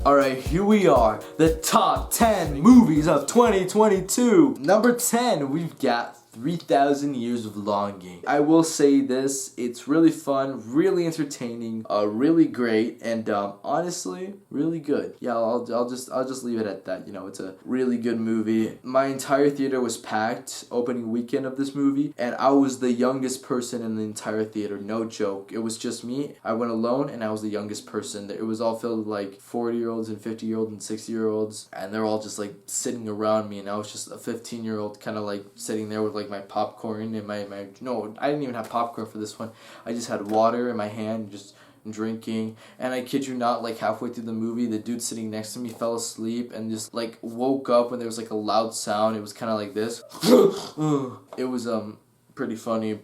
Alright, here we are. The top 10 movies of 2022. Number 10, we've got 3,000 Years of Longing. I will say this, it's really fun, really entertaining, really great, and honestly, really good. Yeah, I'll just leave it at that. You know, it's a really good movie. My entire theater was packed opening weekend of this movie, and I was the youngest person in the entire theater. No joke. It was just me. I went alone, and I was the youngest person. It was all filled with like 40-year-olds and 50-year-olds and 60-year-olds, and they're all just like sitting around me, and I was just a 15-year-old kind of like sitting there with like my popcorn and my no, I didn't even have popcorn for this one. I just had water in my hand, just drinking, and I kid you not, like halfway through the movie, the dude sitting next to me fell asleep and just like woke up when there was like a loud sound. It was kind of like this. It was pretty funny.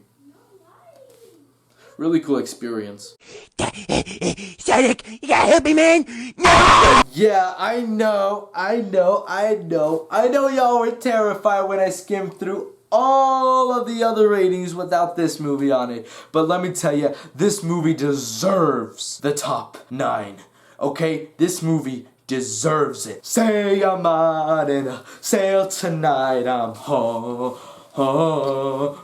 Really cool experience.
Sonic, you gotta help me, man! No!
Yeah, I know y'all were terrified when I skimmed through all of the other ratings without this movie on it. But let me tell you, this movie deserves the top 9. Okay? This movie deserves it. Say I'm on and sail tonight, I'm home.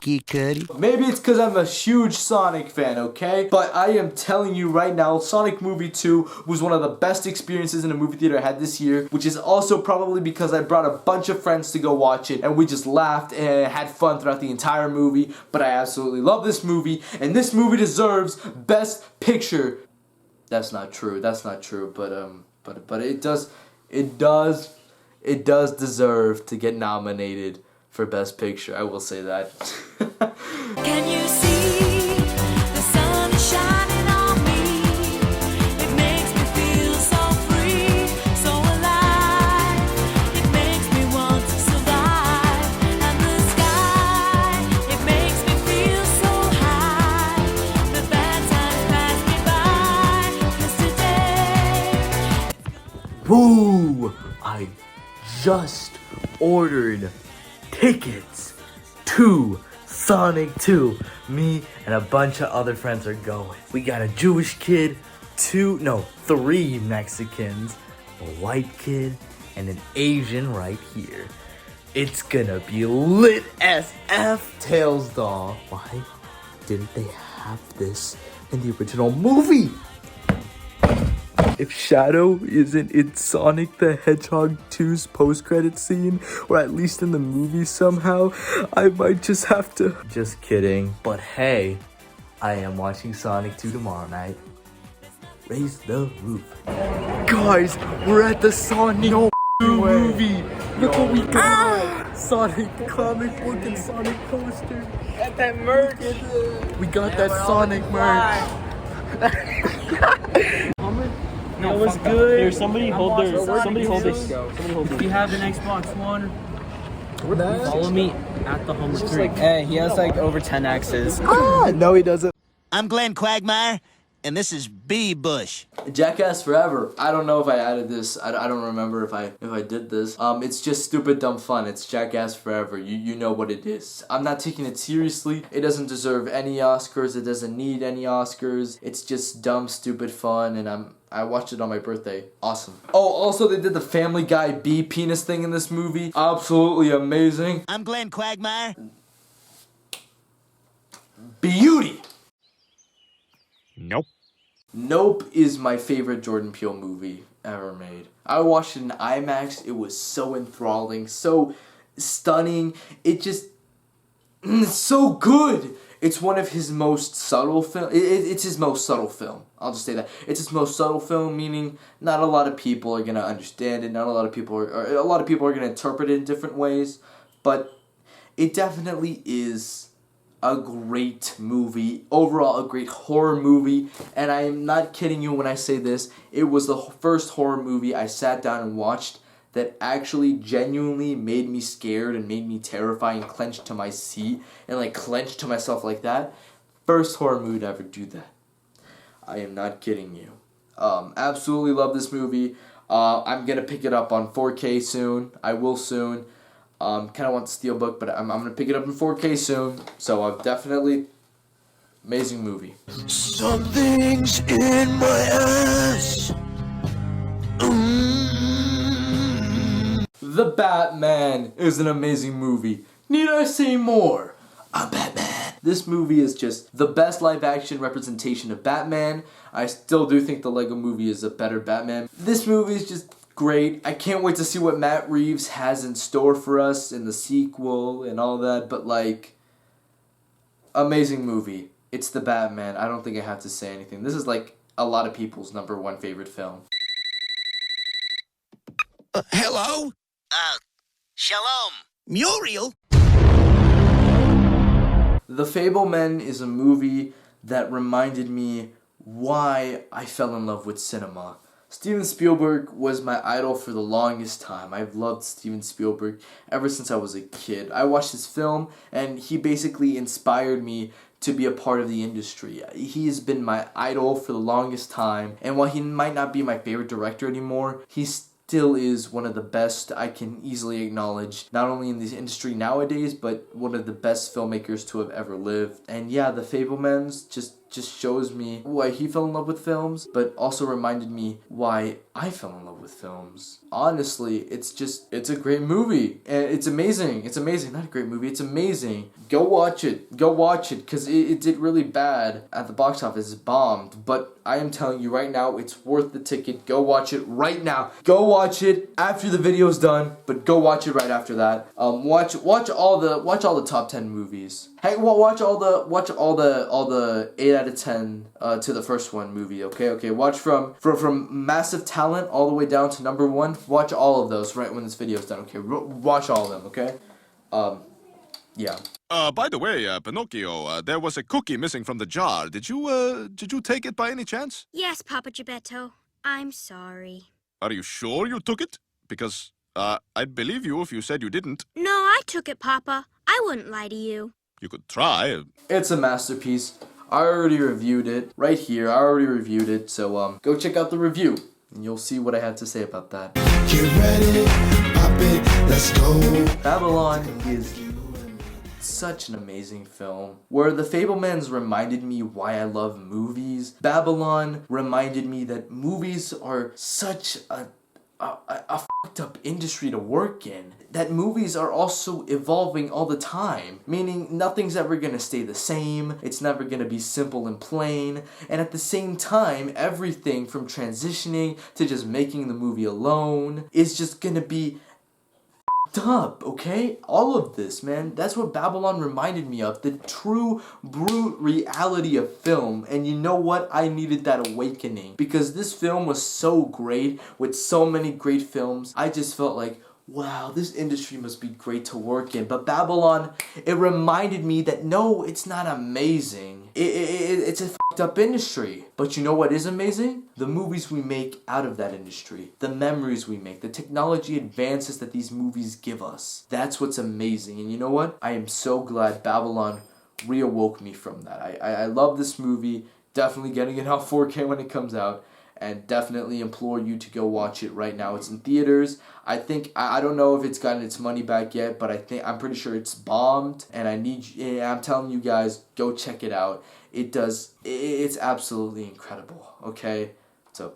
Kid Cudi.
Maybe it's because I'm a huge Sonic fan, okay? But I am telling you right now, Sonic Movie 2 was one of the best experiences in a movie theater I had this year, which is also probably because I brought a bunch of friends to go watch it, and we just laughed and had fun throughout the entire movie. But I absolutely love this movie, and this movie deserves Best Picture. That's not true, but it does deserve to get nominated for Best Picture. I will say that.
Can you see the sun is shining on me? It makes me feel so free, so alive. It makes me want to survive. And the sky, it makes me feel so high. The bad times pass me by yesterday.
Woo! I just ordered tickets to Sonic 2. Me and a bunch of other friends are going. We got a Jewish kid, 3 Mexicans, a white kid, and an Asian right here. It's gonna be lit as F. Tails doll. Why didn't they have this in the original movie? If Shadow isn't in Sonic the Hedgehog 2's post-credit scene, or at least in the movie somehow, I might just have to... Just kidding. But hey, I am watching Sonic 2 tomorrow night. Raise the roof. Guys, we're at the Sonic movie. Look what we got. Sonic comic book and Sonic poster.
Got that merch.
We got that Sonic merch.
No, it was good. Here, somebody hold this. Somebody hold this. If you have an Xbox One, follow me at the Homer 3.
Hey, he has like over 10 X's.
No, he doesn't.
I'm Glenn Quagmire, and this is B. Bush.
Jackass Forever. I don't know if I added this. I don't remember if I did this. It's just stupid dumb fun. It's Jackass Forever. You know what it is. I'm not taking it seriously. It doesn't deserve any Oscars. It doesn't need any Oscars. It's just dumb stupid fun, and I watched it on my birthday. Awesome. Oh, also they did the Family Guy bee penis thing in this movie. Absolutely amazing.
I'm Glenn Quagmire.
Beauty.
Nope.
Nope is my favorite Jordan Peele movie ever made. I watched it in IMAX. It was so enthralling, so stunning. It's so good. It's one of his most subtle film. It's his most subtle film. I'll just say that. It's his most subtle film, meaning not a lot of people are gonna understand it. Not a lot of people a lot of people are gonna interpret it in different ways, but it definitely is a great movie. Overall, a great horror movie. And I am not kidding you when I say this. It was the first horror movie I sat down and watched that actually genuinely made me scared and made me terrified and clenched to my seat and like clenched to myself like that. First horror movie to ever do that. I am not kidding you. Absolutely love this movie. I'm gonna pick it up on 4K soon. I will soon. Kind of want the Steelbook, but I'm gonna pick it up in 4K soon. So I've definitely amazing movie.
Something's in my ass.
The Batman is an amazing movie. Need I say more? A Batman. This movie is just the best live action representation of Batman. I still do think the Lego movie is a better Batman. This movie is just great. I can't wait to see what Matt Reeves has in store for us in the sequel and all that, but like, amazing movie. It's the Batman. I don't think I have to say anything. This is like a lot of people's #1 favorite film.
Hello?
Shalom.
Muriel?
The Fabelman is a movie that reminded me why I fell in love with cinema. Steven Spielberg was my idol for the longest time. I've loved Steven Spielberg ever since I was a kid. I watched his film and he basically inspired me to be a part of the industry. He has been my idol for the longest time, and while he might not be my favorite director anymore, he's still is one of the best I can easily acknowledge, not only in this industry nowadays, but one of the best filmmakers to have ever lived. And yeah, The Fabelmans just shows me why he fell in love with films, but also reminded me why I fell in love with films. Honestly, it's a great movie. And it's amazing. It's amazing. Not a great movie, it's amazing. Go watch it. Go watch it, because it did really bad at the box office. It bombed. But I am telling you right now, it's worth the ticket. Go watch it right now. Go watch it after the video's done, but go watch it right after that. Watch all the top 10 movies. Hey, watch all the 8 out of 10 to the first one movie. Okay. Watch from Massive Talent all the way down to #1. Watch all of those right when this video's done. Okay, watch all of them. Okay. Yeah.
By the way, Pinocchio, there was a cookie missing from the jar. Did you take it by any chance?
Yes, Papa Geppetto. I'm sorry.
Are you sure you took it? Because, I'd believe you if you said you didn't.
No, I took it, Papa. I wouldn't lie to you.
You could try.
It's a masterpiece. I already reviewed it. Right here, I already reviewed it. So, go check out the review, and you'll see what I had to say about that.
Get ready, pop it, let's go.
Babylon is such an amazing film. Where The Fabelmans reminded me why I love movies, Babylon reminded me that movies are such a fucked up industry to work in. That movies are also evolving all the time, meaning nothing's ever gonna stay the same, it's never gonna be simple and plain, and at the same time, everything from transitioning to just making the movie alone is just gonna be up, okay? All of this, man, that's what Babylon reminded me of, the true, brute reality of film. And you know what? I needed that awakening, because this film was so great, with so many great films. I just felt like, wow, this industry must be great to work in. But Babylon, it reminded me that no, it's not amazing. It's a fucked up industry. But you know what is amazing? The movies we make out of that industry. The memories we make. The technology advances that these movies give us. That's what's amazing. And you know what? I am so glad Babylon reawoke me from that. I love this movie. Definitely getting it on 4K when it comes out. And definitely implore you to go watch it right now. It's in theaters. I think, I don't know if it's gotten its money back yet, but I'm pretty sure it's bombed. And I'm telling you guys, go check it out. It's absolutely incredible, okay? So,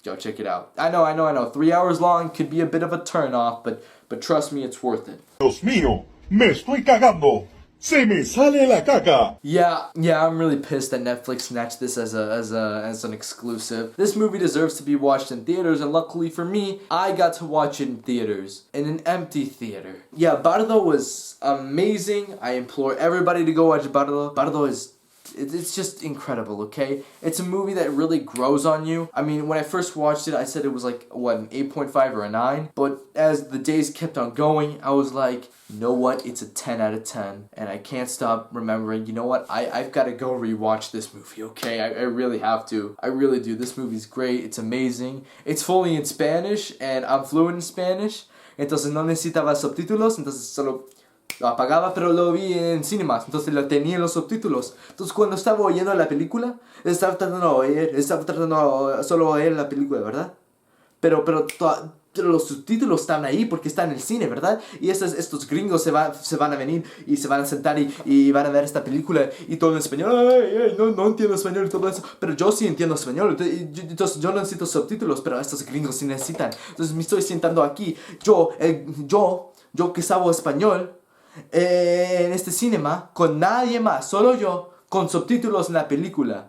go check it out. I know. 3 hours long could be a bit of a turn off, but trust me, it's worth it.
Dios mío, me estoy cagando. Se me sale la caca.
Yeah, I'm really pissed that Netflix snatched this as an exclusive. This movie deserves to be watched in theaters, and luckily for me, I got to watch it in theaters, in an empty theater. Yeah, Bardo was amazing. I implore everybody to go watch Bardo. Bardo is, it's just incredible, okay? It's a movie that really grows on you. I mean, when I first watched it, I said it was like, what, an 8.5 or a 9? But as the days kept on going, I was like, you know what? It's a 10 out of 10. And I can't stop remembering, you know what? I've got to go rewatch this movie, okay? I really have to. I really do. This movie's great. It's amazing. It's fully in Spanish, and I'm fluent in Spanish. Entonces no necesitaba subtítulos, entonces Lo apagaba, pero lo vi en Cinemas, entonces lo tenía en los subtítulos. Entonces cuando estaba oyendo la película, estaba tratando solo oír la película, ¿verdad? Pero los subtítulos están ahí porque está en el cine, ¿verdad? Y estos gringos se van a venir y se van a sentar y van a ver esta película y todo en español. Ay, no entiendo español y todo eso. Pero yo sí entiendo español. Entonces yo no necesito subtítulos, pero estos gringos sí necesitan. Entonces me estoy sentando aquí. Yo que sabo español, en este cinema, con nadie más, solo yo, con subtítulos en la película.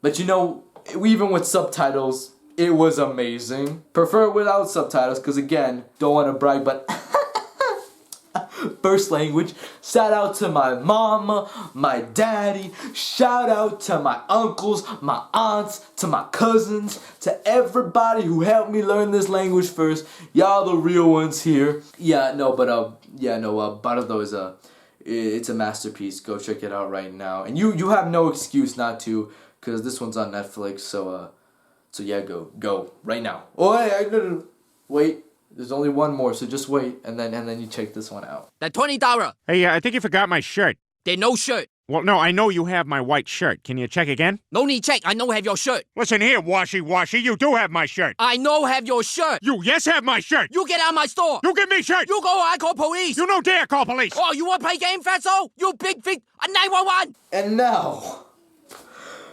But you know, even with subtitles, it was amazing. Prefer without subtitles, because again, don't want to brag, but first language. Shout out to my mama, my daddy. Shout out to my uncles, my aunts, to my cousins, to everybody who helped me learn this language first. Y'all the real ones here. Bardo is it's a masterpiece. Go check it out right now. And you have no excuse not to, because this one's on Netflix. So yeah, go right now. Oh, wait. There's only one more, so just wait, and then you check this one out.
That $20.
Hey, I think you forgot my shirt.
There's no shirt.
Well, no, I know you have my white shirt. Can you check again?
No need check. I know have your shirt.
Listen here, washy. You do have my shirt.
I know have your shirt.
You have my shirt.
You get out of my store.
You give me shirt.
You go, I call police.
You no dare call police.
Oh, you want to play game, fatso? You big 911.
And now,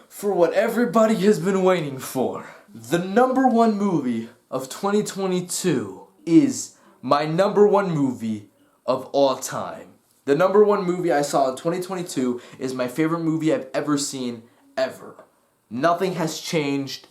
for what everybody has been waiting for, the #1 movie of 2022 is my #1 movie of all time. The #1 movie I saw in 2022 is my favorite movie I've ever seen, ever. Nothing has changed,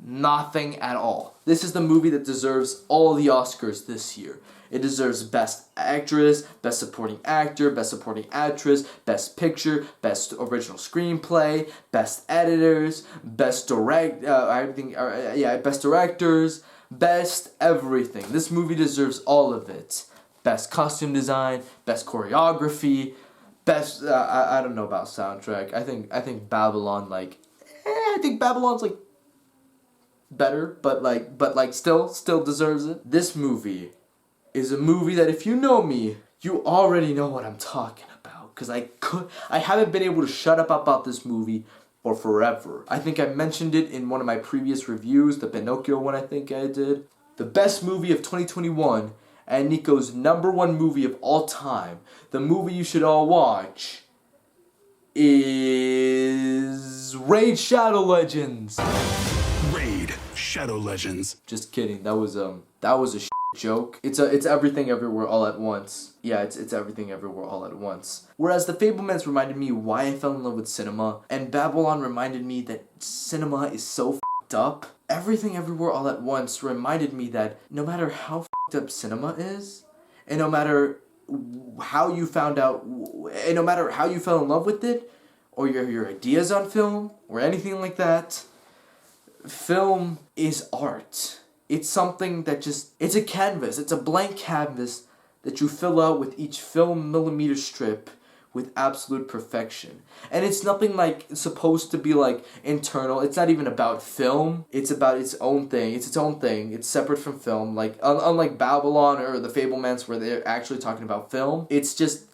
nothing at all. This is the movie that deserves all the Oscars this year. It deserves Best Actress, Best Supporting Actor, Best Supporting Actress, Best Picture, Best Original Screenplay, Best Editors, Best Best Directors, Best everything. This movie deserves all of it. Best costume design, best choreography, best I don't know about soundtrack. I think Babylon I think Babylon's better, but still deserves it. This movie is a movie that if you know me, you already know what I'm talking about, cuz I haven't been able to shut up about this movie for forever. I think I mentioned it in one of my previous reviews, the Pinocchio one I think I did. The best movie of 2021 and Nico's #1 movie of all time, the movie you should all watch, is Raid Shadow Legends.
Raid Shadow Legends.
Just kidding. That was a joke. It's Everything Everywhere All at Once. Yeah, it's Everything Everywhere All at Once. Whereas The Fablemans reminded me why I fell in love with cinema, and Babylon reminded me that cinema is so f***ed up. Everything Everywhere All at Once reminded me that no matter how f***ed up cinema is, and no matter how you found out, and no matter how you fell in love with it, or your ideas on film, or anything like that, film is art. It's something that it's a canvas. It's a blank canvas that you fill out with each film millimeter strip with absolute perfection. And it's nothing supposed to be internal. It's not even about film. It's about its own thing. It's its own thing. It's separate from film. Unlike Babylon or The Fablemans where they're actually talking about film, it's just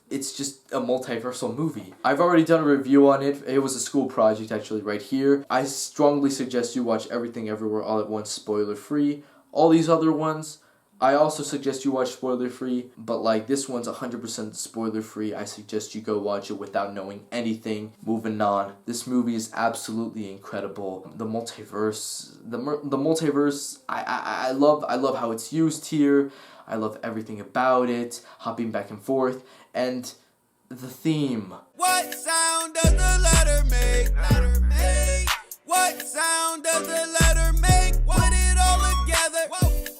a multiversal movie. I've already done a review on it. It was a school project actually right here. I strongly suggest you watch Everything Everywhere All at Once spoiler free. All these other ones, I also suggest you watch spoiler free, but this one's 100% spoiler free. I suggest you go watch it without knowing anything. Moving on. This movie is absolutely incredible. The multiverse, I love how it's used here. I love everything about it, hopping back and forth, and the theme.
What sound does the letter make? What sound does the letter make? Put it all together.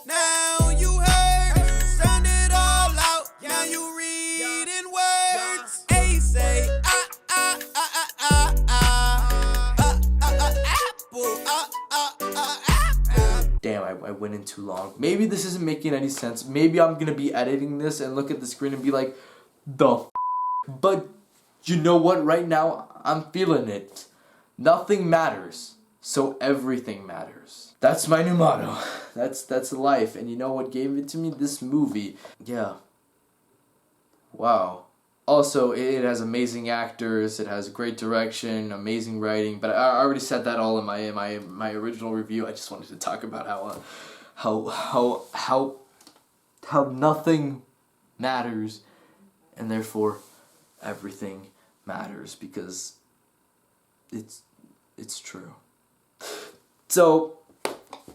Now you heard. Sound it all out. Now you read in words. A say apple.
Damn, I went in too long. Maybe this isn't making any sense. Maybe I'm gonna be editing this and look at the screen and be like, but you know what? Right now, I'm feeling it. Nothing matters. so everything matters. That's my new motto. That's life. And you know what gave it to me? This movie. Yeah. Wow. Also, it has amazing actors, it has great direction, amazing writing, but I already said that all in my original review. I just wanted to talk about how nothing matters, and therefore everything matters, because it's true. So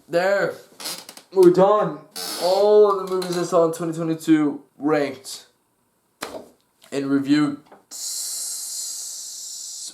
there, we're done. All of the movies I saw in 2022 ranked and reviewed.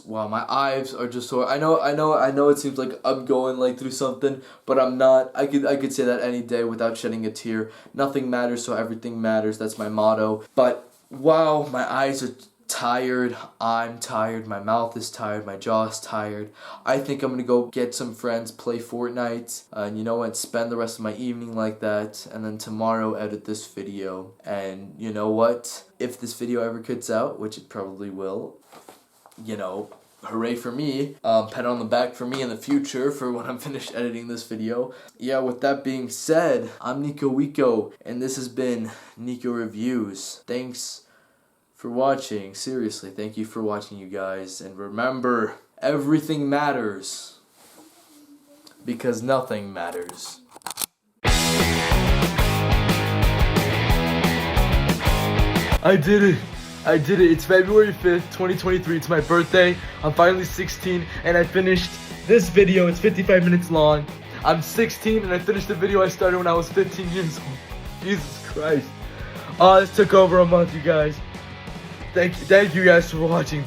Wow, my eyes are just sore. I know it seems like I'm going like through something, but I'm not. I could say that any day without shedding a tear. Nothing matters, so everything matters. That's my motto. But wow, my eyes are tired. I'm tired. My mouth is tired. My jaw is tired. I think I'm gonna go get some friends, play Fortnite, and you know what, spend the rest of my evening like that, and then tomorrow edit this video. And you know what, if this video ever cuts out, which it probably will, you know, hooray for me. Pat on the back for me in the future for when I'm finished editing this video. Yeah, with that being said, I'm Nico Wico, and this has been Nico Reviews. Thanks for watching. Seriously, thank you for watching, you guys. And remember, everything matters, because nothing matters. I did it. It's February 5th, 2023. It's my birthday. I'm finally 16, and I finished this video. It's 55 minutes long. I'm 16, and I finished the video I started when I was 15 years old. Jesus Christ. This took over a month, you guys. Thank you guys for watching.